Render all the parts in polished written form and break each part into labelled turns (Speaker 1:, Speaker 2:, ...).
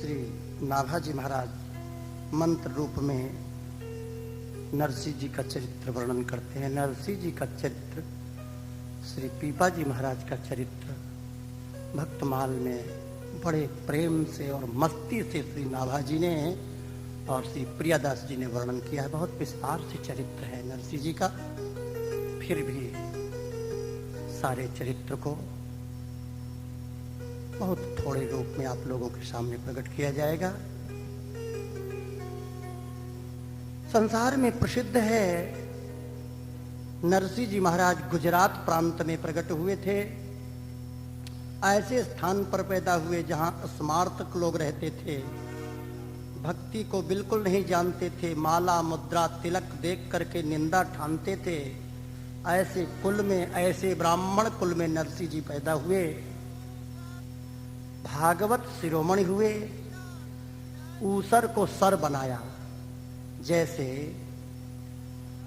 Speaker 1: श्री नाभाजी महाराज मंत्र रूप में नरसिंह जी का चरित्र वर्णन करते हैं। नरसिंह जी का चरित्र, श्री पीपाजी महाराज का चरित्र भक्तमाल में बड़े प्रेम से और मस्ती से श्री नाभाजी ने और श्री प्रियादास जी ने वर्णन किया है। बहुत विस्तार से चरित्र है नरसिंह जी का। फिर भी सारे चरित्र को बहुत थोड़े रूप में आप लोगों के सामने प्रकट किया जाएगा। संसार में प्रसिद्ध है, नरसिंह जी महाराज गुजरात प्रांत में प्रकट हुए थे। ऐसे स्थान पर पैदा हुए जहां स्मार्तक लोग रहते थे, भक्ति को बिल्कुल नहीं जानते थे, माला मुद्रा तिलक देख करके निंदा ठानते थे। ऐसे कुल में, ऐसे ब्राह्मण कुल में नरसिंह जी पैदा हुए, भागवत शिरोमणि हुए, ऊसर को सर बनाया। जैसे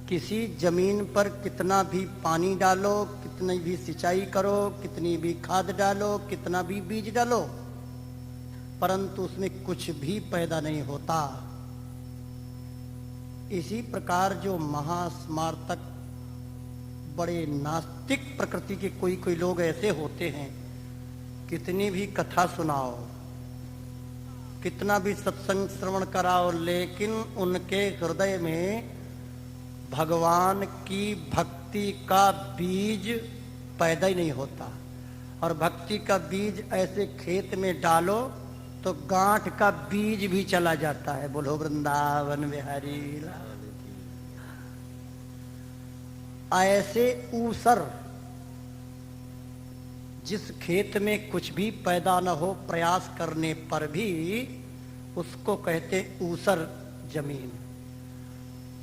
Speaker 1: किसी जमीन पर कितना भी पानी डालो, कितनी भी सिंचाई करो, कितनी भी खाद डालो, कितना भी बीज डालो, परंतु उसमें कुछ भी पैदा नहीं होता। इसी प्रकार जो महास्मार्तक बड़े नास्तिक प्रकृति के कोई कोई लोग ऐसे होते हैं, कितनी भी कथा सुनाओ, कितना भी सत्संग श्रवण कराओ, लेकिन उनके हृदय में भगवान की भक्ति का बीज पैदा ही नहीं होता। और भक्ति का बीज ऐसे खेत में डालो तो गांठ का बीज भी चला जाता है। बोलो वृंदावन बिहारी लाल। ऐसे ऊसर, जिस खेत में कुछ भी पैदा न हो, प्रयास करने पर भी उसको कहते ऊसर जमीन।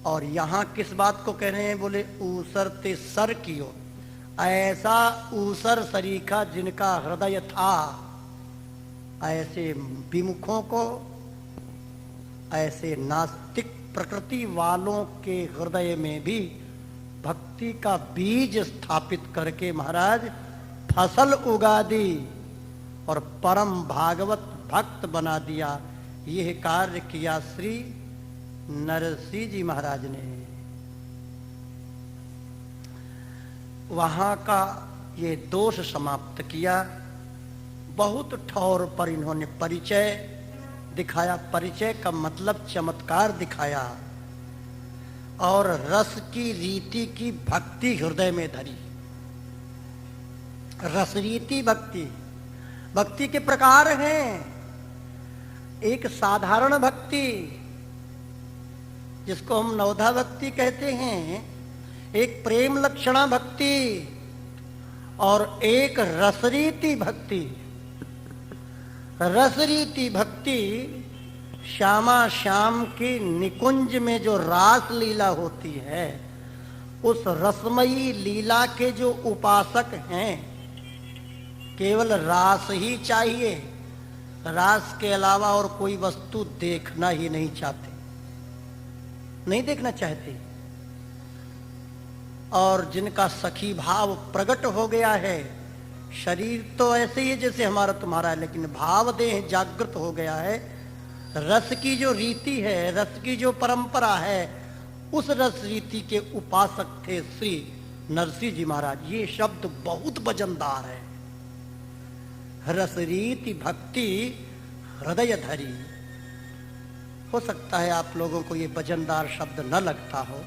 Speaker 1: और यहां किस बात को कह रहे हैं? बोले ऊसर ते सर कियो। ऐसा ऊसर सरीखा जिनका हृदय था, ऐसे विमुखों को, ऐसे नास्तिक प्रकृति वालों के हृदय में भी भक्ति का बीज स्थापित करके महाराज फसल उगा दी और परम भागवत भक्त बना दिया। यह कार्य किया श्री नरसिंह जी महाराज ने। वहां का ये दोष समाप्त किया। बहुत ठौर पर इन्होंने परिचय दिखाया। परिचय का मतलब चमत्कार दिखाया और रस की रीति की भक्ति हृदय में धरी। रसरीति भक्ति, भक्ति के प्रकार हैं। एक साधारण भक्ति जिसको हम नवधा भक्ति कहते हैं, एक प्रेम लक्षणा भक्ति और एक रसरीति भक्ति। रसरीति भक्ति श्यामा श्याम की निकुंज में जो रास लीला होती है, उस रसमयी लीला के जो उपासक हैं, केवल रास ही चाहिए, रास के अलावा और कोई वस्तु देखना ही नहीं चाहते, नहीं देखना चाहते। और जिनका सखी भाव प्रकट हो गया है, शरीर तो ऐसे ही जैसे हमारा तुम्हारा है, लेकिन भाव देह जागृत हो गया है। रस की जो रीति है, रस की जो परंपरा है, उस रस रीति के उपासक थे श्री नरसिंह जी महाराज। ये शब्द बहुत वजनदार है। रसरीति भक्ति हृदय धरी। हो सकता है आप लोगों को ये वजनदार शब्द न लगता हो,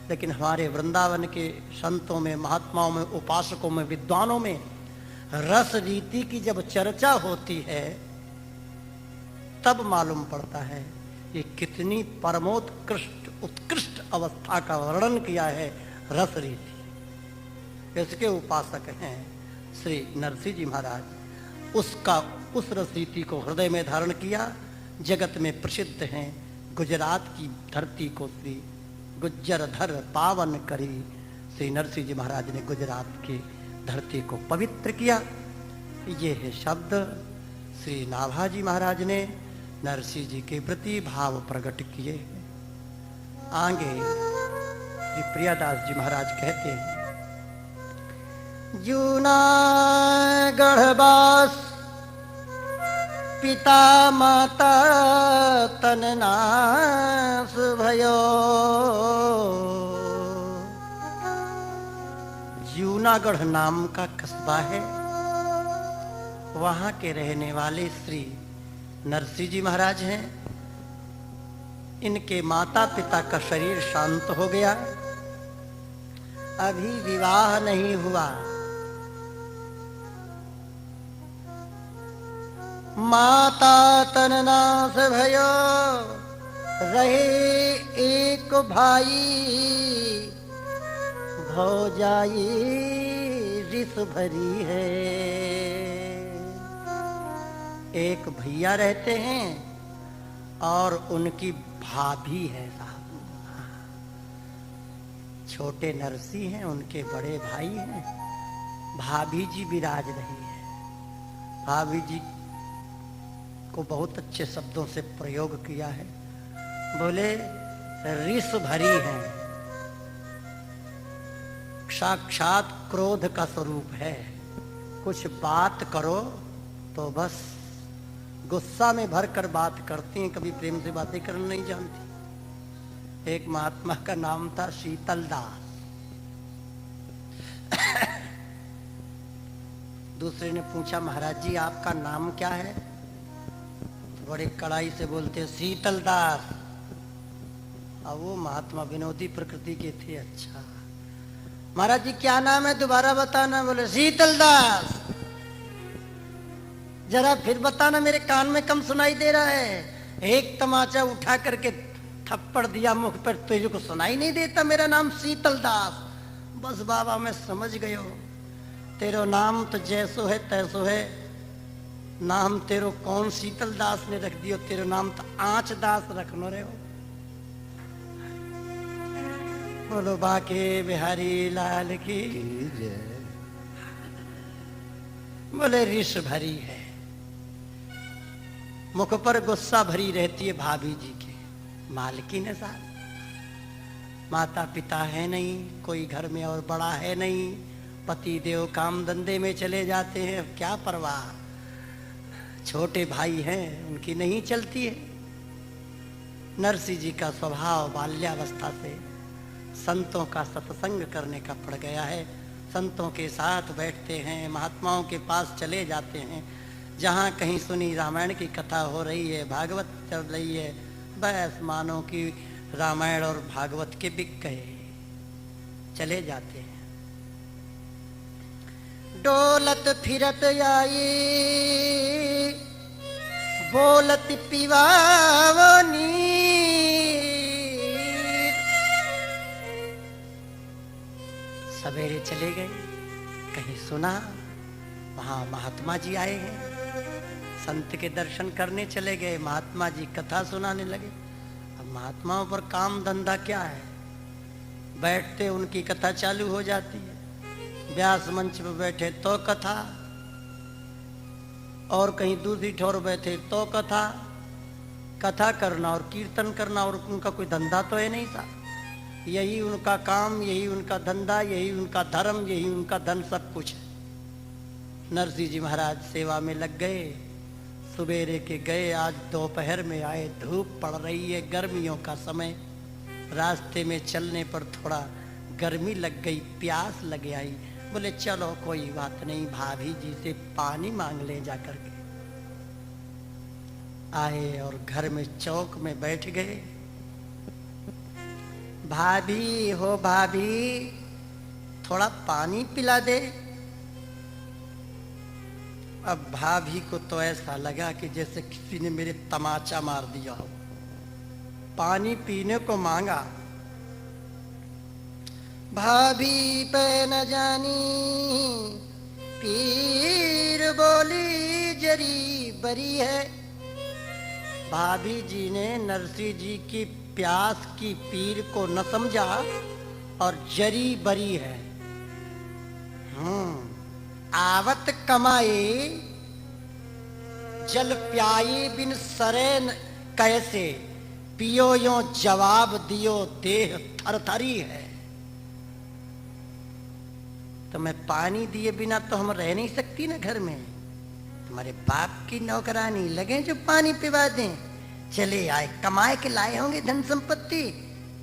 Speaker 1: लेकिन हमारे वृंदावन के संतों में, महात्माओं में, उपासकों में, विद्वानों में रस रीति की जब चर्चा होती है, तब मालूम पड़ता है ये कितनी परमोत्कृष्ट उत्कृष्ट अवस्था का वर्णन किया है रस रीति। इसके उपासक हैं श्री नरसिंह जी महाराज। उस रसरीति को हृदय में धारण किया। जगत में प्रसिद्ध हैं। गुजरात की धरती को श्री गुज्जर धर पावन करी। श्री नरसिंह जी महाराज ने गुजरात की धरती को पवित्र किया। ये है शब्द श्री नाभाजी महाराज ने नरसिंह जी के प्रति भाव प्रकट किए। आगे श्री प्रियादास जी महाराज कहते हैं, जूनागढ़ बास पिता माता तन नाश भयो। जूनागढ़ नाम का कस्बा है, वहां के रहने वाले श्री नरसिंह जी महाराज हैं। इनके माता पिता का शरीर शांत हो गया, अभी विवाह नहीं हुआ। माता तन नाश भयो, रहे एक भाई, भौजाई रिस भरी है। एक भैया रहते हैं और उनकी भाभी है साहब। छोटे नरसिंह हैं, उनके बड़े भाई हैं, भाभी जी विराज रही है। भाभी जी को बहुत अच्छे शब्दों से प्रयोग किया है, बोले रिस भरी है, साक्षात क्रोध का स्वरूप है। कुछ बात करो तो बस गुस्सा में भरकर बात करती हैं, कभी प्रेम से बातें करना नहीं जानती। एक महात्मा का नाम था शीतल दास। दूसरे ने पूछा, महाराज जी आपका नाम क्या है? तो बड़े कड़ाई से बोलते, शीतल दास। अब वो महात्मा विनोदी प्रकृति के थे। अच्छा महाराज जी क्या नाम है, दोबारा बताना। बोले शीतल दास। जरा फिर बताना, मेरे कान में कम सुनाई दे रहा है। एक तमाचा उठा करके थप्पड़ दिया मुख पर, तुझे को सुनाई नहीं देता मेरा नाम शीतल दास? बस बाबा मैं समझ गयो, तेरो नाम तो जैसो है तैसो है। नाम तेरो कौन शीतल दास ने रख दियो, तेरो नाम तो आंच दास रखनो रे हो। बोलो बाके बिहारी लाल की जय। बोले रिस भरी है, मुख पर गुस्सा भरी रहती है भाभी जी के। मालकिन है साहब, माता पिता है नहीं, कोई घर में और बड़ा है नहीं, पति देव काम धंधे में चले जाते हैं, अब क्या परवाह। छोटे भाई हैं, उनकी नहीं चलती है। नरसिंह जी का स्वभाव बाल्यावस्था से संतों का सत्संग करने का पड़ गया है। संतों के साथ बैठते हैं, महात्माओं के पास चले जाते हैं। जहाँ कहीं सुनी रामायण की कथा हो रही है, भागवत चल रही है, बस मानो कि रामायण और भागवत के बिक गए, चले जाते हैं। डोलत फिरत आई, बोलत पिवावनी। सवेरे चले गए, कहीं सुना वहां महात्मा जी आए हैं, संत के दर्शन करने चले गए। महात्मा जी कथा सुनाने लगे। अब महात्माओं पर काम धंधा क्या है, बैठते उनकी कथा चालू हो जाती है। व्यास मंच पर बैठे तो कथा, और कहीं दूसरी ठोर बैठे तो कथा। कथा करना और कीर्तन करना और उनका कोई धंधा तो है नहीं था। यही उनका काम, यही उनका धंधा, यही उनका धर्म, यही उनका धन, सब कुछ है। नरसिंह जी महाराज सेवा में लग गए। सुबेरे के गए, आज दोपहर में आए। धूप पड़ रही है, गर्मियों का समय। रास्ते में चलने पर थोड़ा गर्मी लग गई, प्यास लग आई। बोले चलो कोई बात नहीं, भाभी जी से पानी मांग ले जा करके। आए और घर में चौक में बैठ गए। भाभी हो भाभी, थोड़ा पानी पिला दे। अब भाभी को तो ऐसा लगा कि जैसे किसी ने मेरे तमाचा मार दिया हो। पानी पीने को मांगा, भाभी पे न जानी पीर बोली जरी बरी है। भाभी जी ने नरसिंह जी की प्यास की पीर को न समझा और जरी बरी है। आवत कमाए जल प्याई बिन सरे कैसे, पियो यो जवाब दियो देह थरथरी है। तो मैं पानी दिए बिना तो हम रह नहीं सकती ना घर में। तुम्हारे बाप की नौकरानी लगे जो पानी पिवा दें। चले आए, कमाए के लाए होंगे धन संपत्ति,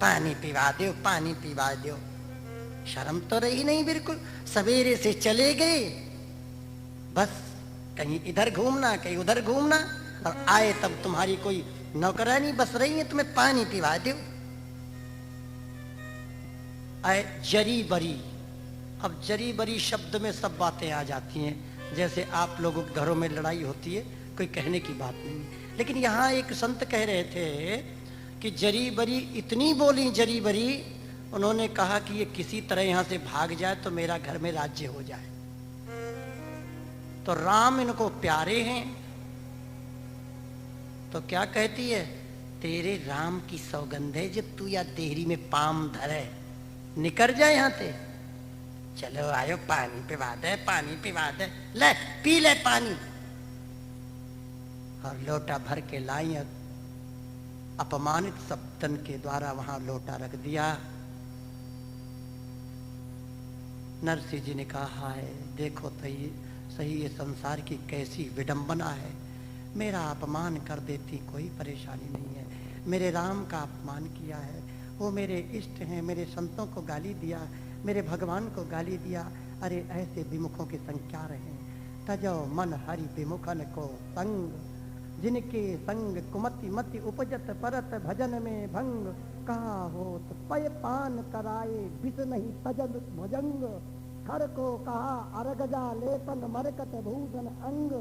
Speaker 1: पानी पिवा दो, पानी पिवा दो। शर्म तो रही नहीं बिल्कुल। सवेरे से चले गए, बस कहीं इधर घूमना कहीं उधर घूमना, और आए तब तुम्हारी कोई नौकरानी बस रही है तुम्हें पानी पिवा दो। आए जरी बरी। अब जरी बरी शब्द में सब बातें आ जाती हैं। जैसे आप लोगों के घरों में लड़ाई होती है, कोई कहने की बात नहीं, लेकिन यहाँ एक संत कह रहे थे कि जरी बरी इतनी बोली जरी बरी, उन्होंने कहा कि ये किसी तरह यहां से भाग जाए तो मेरा घर में राज्य हो जाए। तो राम इनको प्यारे हैं, तो क्या कहती है, तेरे राम की सौगंध है जब तू या देहरी में पाम धरे, निकल जाए यहां से। चलो आयो, पानी पिवा दे, पानी पिवा दे, ले पी ले पानी। और लोटा भर के लाई, अपमानित सप्तन के द्वारा वहां लोटा रख दिया। नरसिंह जी ने कहा है, देखो तो ये सही ये संसार की कैसी विडंबना है। मेरा अपमान कर देती कोई परेशानी नहीं है, मेरे राम का अपमान किया है, वो मेरे इष्ट हैं, मेरे संतों को गाली दिया, मेरे भगवान को गाली दिया। अरे ऐसे विमुखों की संख्या रहे, तजो मन हरि विमुखन को संग, जिनके संग कुमति मति उपजत परत भजन में भंग, कहा होत पय पान कराए विष नहीं तजन भुजंग, खर को कहा अरगजा लेपन मरकत भूषण अंग,